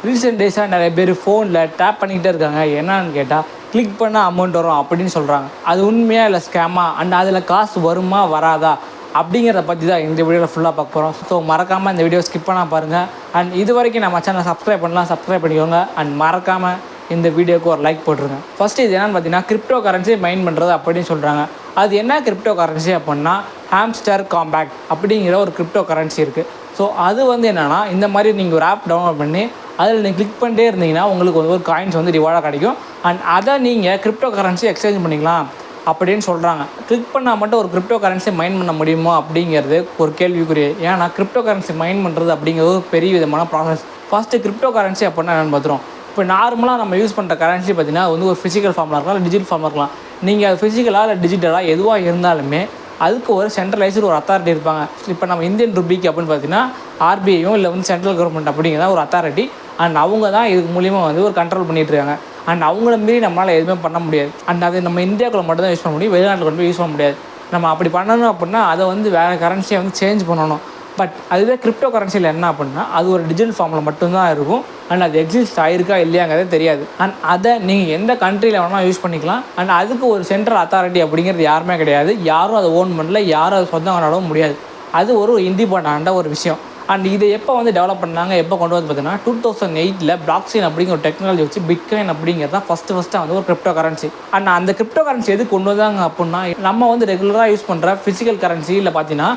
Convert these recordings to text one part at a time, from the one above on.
Recent டேஸாக நிறைய பேர் ஃபோனில் டேப் பண்ணிக்கிட்டே இருக்காங்க. என்னன்னு கேட்டால் கிளிக் பண்ணால் அமௌண்ட் வரும் அப்படின்னு சொல்கிறாங்க. அது உண்மையாக இல்லை ஸ்கேமா அண்ட் அதில் காசு வருமா வராதா அப்படிங்கிறத பற்றி தான் இந்த வீடியோவில் ஃபுல்லாக பார்க்க போகிறோம். ஸோ மறக்காமல் இந்த வீடியோ ஸ்கிப் பண்ணால் பாருங்கள். அண்ட் இது வரைக்கும் நம்ம சேனலை சப்ஸ்கிரைப் பண்ணிக்கோங்க. அண்ட் மறக்காமல் இந்த வீடியோக்கு ஒரு லைக் போட்டுருங்க. ஃபஸ்ட்டு இது என்னென்னு பார்த்தீங்கன்னா கிரிப்டோ கரன்சி மைன் பண்ணுறது அப்படின்னு சொல்கிறாங்க. அது என்ன கிரிப்டோ கரன்சி அப்படின்னா ஹாம்ஸ்டர் காம்பேக்ட் அப்படிங்கிற ஒரு கிரிப்டோ கரன்சி இருக்குது. ஸோ அது என்னென்னா இந்த மாதிரி நீங்கள் ஒரு ஆப் டவுன்லோட் பண்ணி அதில் நீங்கள் கிளிக் பண்ணிட்டே இருந்தீங்கன்னா உங்களுக்கு ஒரு காயின்ஸ் ரிவார்டாக கிடைக்கும். அண்ட் அதை நீங்கள் கிரிப்டோ கரன்சி எக்ஸ்சேஞ்ச் பண்ணிக்கலாம் அப்படின்னு சொல்கிறாங்க. கிளிக் பண்ணால் மட்டும் ஒரு கிரிப்டோ கரன்சி மைன் பண்ண முடியுமா அப்படிங்கிறது ஒரு கேள்விக்குரிய. ஏன்னா கிரிப்டோ கரன்சி மைன் பண்ணுறது அப்படிங்கிறது ஒரு பெரிய விதமான ப்ராசஸ். ஃபஸ்ட்டு கிரிப்டோ கரன்சி அப்படின்னா என்னென்னு பார்த்துருவோம். இப்போ நார்மலாக நம்ம யூஸ் பண்ணுற கரன்சி பார்த்திங்கன்னா ஒரு ஃபிசிக்கல் ஃபார்மில் இருக்கலாம், இல்லை டிஜிட்டல் ஃபார்மில் இருக்கலாம். நீங்கள் அது ஃபிசிக்கலாக இல்லை டிஜிட்டலாக எதுவாக இருந்தாலுமே அதுக்கு ஒரு சென்ட்ரலைஸ்டு ஒரு அத்தாரிட்டி இருப்பாங்க. இப்போ நம்ம இந்தியன் ருபிக்கு அப்படின்னு பார்த்தீங்கன்னா ஆர்பிஐயும் இல்லை சென்ட்ரல் கவர்மெண்ட் அப்படிங்கிறத ஒரு அத்தாரிட்டி. அண்ட் அவங்க தான் இதுக்கு மூலியமாக ஒரு கண்ட்ரோல் பண்ணிகிட்ருக்காங்க. அண்ட் அவங்கள மீறி நம்மளால் எதுவுமே பண்ண முடியாது. அண்ட் அதை நம்ம இந்தியாவுக்குள்ள மட்டும் தான் யூஸ் பண்ண முடியும், வெளிநாட்டில் கொண்டு போய் யூஸ் பண்ண முடியாது. நம்ம அப்படி பண்ணணும் அப்படின்னா அதை வேறு கரன்சியை சேஞ்ச் பண்ணணும். பட் அதுவே கிரிப்டோ கரன்சியில் என்ன அப்படின்னா அது ஒரு டிஜிட்டல் ஃபார்மில் மட்டும்தான் இருக்கும். அண்ட் அது எக்ஸிஸ்ட் ஆகிருக்கா இல்லையாங்கிறதே தெரியாது. அண்ட் அதை நீங்கள் எந்த கண்ட்ரியில் வேணால் யூஸ் பண்ணிக்கலாம். அண்ட் அதுக்கு ஒரு சென்ட்ரல் அத்தாரிட்டி அப்படிங்கிறது யாருமே கிடையாது. யாரும் அதை ஓன் பண்ணல, யாரும் அதை சொந்தம் கொண்டாடவும் முடியாது. அது ஒரு இண்டிபெண்டன்டான ஒரு விஷயம். அண்ட் இதை எப்போ டெவலப் பண்ணாங்க, எப்போ கொண்டு வந்து பார்த்தீங்கன்னா 2008 பிளாக்செயின் அப்படிங்கிற ஒரு டெக்னாலஜி வச்சு பிட்காயின் அப்படிங்கிறது தான் ஃபஸ்ட்டு ஒரு கிரிப்டோ கரன்சி. அண்ட் அந்த கிரிப்டோ கரன்சி எது கொண்டு வந்தாங்க அப்படின்னா நம்ம ரெகுலராக யூஸ் பண்ணுற ஃபிசிக்கல் கரன்சி இல்லை பார்த்தீங்கன்னா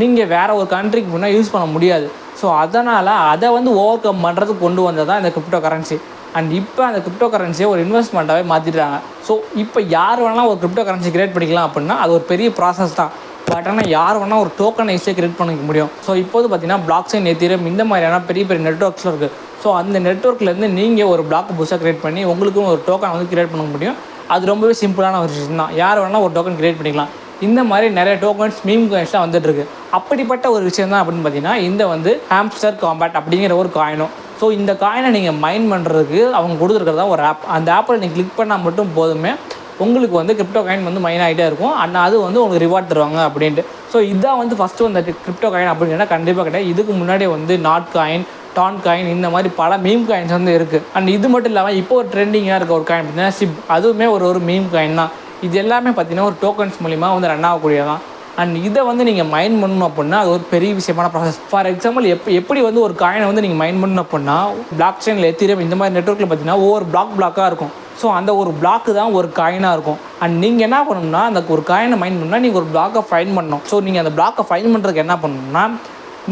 நீங்கள் வேறு ஒரு கண்ட்ரிக்கு முன்னாடி யூஸ் பண்ண முடியாது. ஸோ அதனால் அதை ஓவர் கம் பண்ணுறதுக்கு கொண்டு வந்தது தான் இந்த கிரிப்டோ கரன்சி. அண்ட் இப்போ அந்த கிரிப்டோ கரன்சியை ஒரு இன்வெஸ்ட்மெண்ட்டாகவே மாற்றிட்டாங்க. ஸோ இப்போ யார் வேணால் ஒரு கிரிப்டோ கரன்சி கிரியேட் பண்ணிக்கலாம் அப்படின்னா அது ஒரு பெரிய ப்ராசஸ் தான். பட் ஆனால் யார் வேணால் ஒரு டோக்கன் ஈஸியாக கிரியேட் பண்ணிக்க முடியும். ஸோ இப்போது பார்த்தீங்கன்னா பிளாக்செயின், எத்தீரியம் இந்த மாதிரியான பெரிய பெரிய நெட்ஒர்க்ஸில் இருக்குது. ஸோ அந்த நெட்ஒர்க்லேருந்து நீங்கள் ஒரு பிளாக் புதுசாக கிரியேட் பண்ணி உங்களுக்கும் ஒரு டோக்கன் கிரியேட் பண்ண முடியும். அது ரொம்பவே சிம்பிளான ஒரு விஷயம் தான். யார் வேணால் ஒரு டோக்கன் கிரியேட் பண்ணிக்கலாம். இந்த மாதிரி நிறைய டோக்கன்ஸ், மீம் காயின்ஸ்லாம் வந்துட்டுருக்கு. அப்படிப்பட்ட ஒரு விஷயம் தான் அப்படின்னு பார்த்தீங்கன்னா இந்த ஹாம்ஸ்டர் காம்பேக்ட் அப்படிங்கிற ஒரு காயினும். ஸோ இந்த காயினை நீங்கள் மைன் பண்ணுறதுக்கு அவங்க கொடுத்துருக்கிறதா ஒரு ஆப். அந்த ஆப்பில் நீங்கள் கிளிக் பண்ணால் மட்டும் போதுமே உங்களுக்கு கிரிப்டோ காயின் மைன் ஆகிட்டே இருக்கும். அண்ட் அது உங்களுக்கு ரிவார்ட் தருவாங்க அப்படின்ட்டு. ஸோ இதான் ஃபஸ்ட்டு அந்த கிரிப்டோ காயின் அப்படின்னா கண்டிப்பாக கிடையாது. இதுக்கு முன்னாடியே நாட் காயின், டான் காயின் இந்த மாதிரி பல மீம் காயின்ஸ் இருக்குது. அண்ட் இது மட்டும் இல்லாமல் இப்போ ஒரு ட்ரெண்டிங்காக இருக்க ஒரு காயின் பார்த்தீங்கன்னா சிப், அதுவுமே ஒரு மீம் காயின் தான். இது எல்லாமே பார்த்தீங்கன்னா ஒரு டோக்கன்ஸ் மூலிமா ரன் ஆகக்கூடியதான். அண்ட் இதை நீங்கள் மைன் பண்ணணும் அப்படின்னா அது ஒரு பெரிய விஷயமான ப்ராசஸ். ஃபார் எக்ஸாம்பிள் எப்படி ஒரு காயினை நீங்கள் மைன் பண்ணணும் அப்படின்னா பிளாக்செயின், எத்தீரியம் இந்த மாதிரி நெட்வொர்க்கில் பார்த்தீங்கன்னா ஒவ்வொரு பிளாக்காக இருக்கும். ஸோ அந்த ஒரு பிளாக்கு தான் ஒரு காயினாக இருக்கும். அண்ட் நீங்கள் என்ன பண்ணணும்னா அந்த ஒரு காயினை மைன் பண்ணால் நீங்கள் ஒரு பிளாக்கை ஃபைன் பண்ணணும். ஸோ நீங்கள் அந்த பிளாக்கை ஃபைன் பண்ணுறதுக்கு என்ன பண்ணணும்னா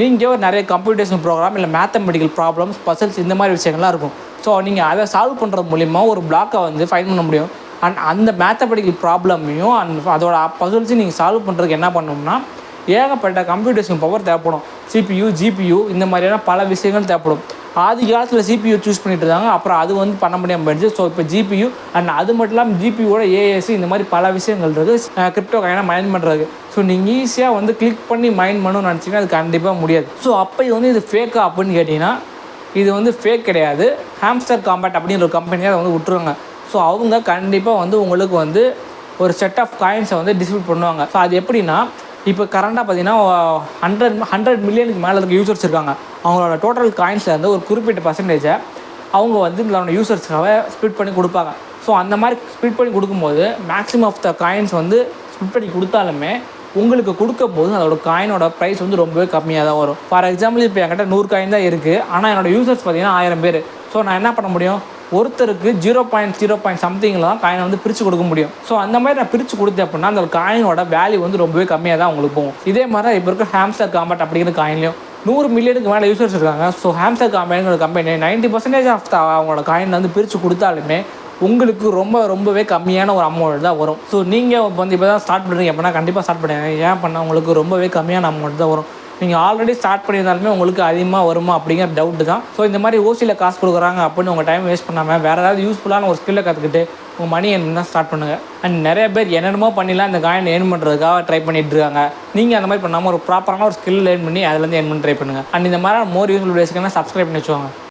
நீங்கள் நிறைய கம்ப்யூட்டேஷன் ப்ரோக்ராம் இல்லை மேத்தமெட்டிக்கல் ப்ராப்ளம்ஸ், பசல்ஸ் இந்த மாதிரி விஷயங்கள்லாம் இருக்கும். ஸோ நீங்கள் அதை சால்வ் பண்ணுறது மூலிமா ஒரு பிளாக்கை ஃபைன் பண்ண முடியும். அண்ட் அந்த மேத்தமெட்டிக்கல் ப்ராப்ளமையும் அதோட பசல்ஸையும் நீங்கள் சால்வ் பண்ணுறதுக்கு என்ன பண்ணணும்னா ஏகப்பட்ட கம்ப்யூட்டேஷன் பவர் தேவைப்படும். சிபியு, ஜிபியு இந்த மாதிரியான பல விஷயங்கள் தேவைப்படும். ஆதி காலத்தில் சிபியு சூஸ் பண்ணிட்டு இருந்தாங்க. அப்புறம் அது பண்ண முடியாமல் போயிடுச்சு. ஸோ இப்போ ஜிபியு அண்ட் அது மட்டும் இல்லாமல் ஜிபியோட ஏஎஸ் இந்த மாதிரி பல விஷயங்கள் இருக்குது கிரிப்டோ காயினை மைன் பண்ணுறதுக்கு. ஸோ நீங்கள் ஈஸியாக கிளிக் பண்ணி மைன் பண்ணணும்னு நினச்சிங்கன்னா அது கண்டிப்பாக முடியாது. ஸோ அப்போ இது ஃபேக்கா அப்படின்னு கேட்டிங்கன்னா இது ஃபேக் கிடையாது. ஹாம்ஸ்டர் காம்பேக்ட் அப்படிங்கிற ஒரு கம்பெனியை அதை விட்டுருவாங்க. ஸோ அவங்க கண்டிப்பாக உங்களுக்கு ஒரு செட் ஆஃப் காயின்ஸை டிஸ்ட்ரிபியூட் பண்ணுவாங்க. ஸோ அது எப்படின்னா இப்போ கரண்டாக பார்த்தீங்கன்னா 100 மில்லியனுக்கு மேலே இருக்க யூசர்ஸ் இருக்காங்க. அவங்களோட டோட்டல் காயின்ஸில் ஒரு குறிப்பிட்ட பர்சன்டேஜை அவங்க இதோட யூசர்ஸ்க்காக ஸ்ப்ளிட் பண்ணி கொடுப்பாங்க. ஸோ அந்த மாதிரி ஸ்ப்ளிட் பண்ணி கொடுக்கும்போது maximum of the coins split பண்ணி கொடுத்தாலுமே உங்களுக்கு கொடுக்கும்போது அதோட காயினோட ப்ரைஸ் ரொம்பவே கம்மியாக தான் வரும். ஃபார் எக்ஸாம்பிள் இப்போ என்கிட்ட 100 காயின் தான் இருக்குது. ஆனால் என்னோட யூசர்ஸ் பார்த்தீங்கன்னா 1000 பேர். ஸோ நான் என்ன பண்ண முடியும், ஒருத்தருக்கு 0.0 சம்திங்கில் தான் காயினை பிரித்து கொடுக்க முடியும். ஸோ அந்த மாதிரி நான் பிரித்து கொடுத்தேன் அப்படின்னா அந்த காயினோட வேல்யூ ரொம்பவே கம்மியாக தான் உங்களுக்கு போகும். இதே மாதிரி தான் இப்போ இருக்க ஹாம்ஸ்டர் காம்பேக்ட் அப்படிங்கிற காயின்லையும் 100 மில்லியனுக்கு மேலே யூசர்ஸ் இருக்காங்க. ஸோ ஹாம்ஸ்டர் காம்பேக்ட்ங்கிற கம்பெனி 90% ஆஃப் அவங்களோட காயின் பிரித்து கொடுத்தாலுமே உங்களுக்கு ரொம்பவே கம்மியான ஒரு அமௌண்ட் தான் வரும். ஸோ நீங்கள் இப்போ தான் ஸ்டார்ட் பண்ணுறீங்க அப்படின்னா கண்டிப்பாக ஸ்டார்ட் பண்ணுங்க. ஏன் பண்ணால் உங்களுக்கு ரொம்பவே கம்மியான அமௌண்ட் தான் வரும். நீங்கள் ஆல்ரெடி ஸ்டார்ட் பண்ணியிருந்தாலுமே உங்களுக்கு அதிகமாக வருமா அப்படிங்கிற டவுட்டு தான். ஸோ இந்த மாதிரி ஓசியில் காசு கொடுக்குறாங்க அப்படின்னு உங்கள் டைம் வேஸ்ட் பண்ணாமல் வேறு ஏதாவது யூஸ்ஃபுல்லான ஒரு ஸ்கில்லை கற்றுக்கிட்டு உங்கள் மணி ஏர்ன் பண்ணால் ஸ்டார்ட் பண்ணுங்கள். அண்ட் நிறைய பேர் என்னென்னமோ பண்ணிலாம் இந்த காயின் ஏர்ன் பண்ணுறதுக்காக ட்ரை பண்ணிட்டு இருக்காங்க. நீங்கள் அந்த மாதிரி பண்ணாமல் ஒரு ப்ராப்பரான ஒரு ஸ்கில் ஏர்ன் பண்ணி அதுலேருந்து ஏர்ன் பண்ணி ட்ரை பண்ணுங்கள். அண்ட் இந்த மாதிரி மோர் யூஸ்ஃபுல் வீடியோஸ்க்கு சப்ஸ்கிரைப் பண்ணி வச்சுக்கோங்க.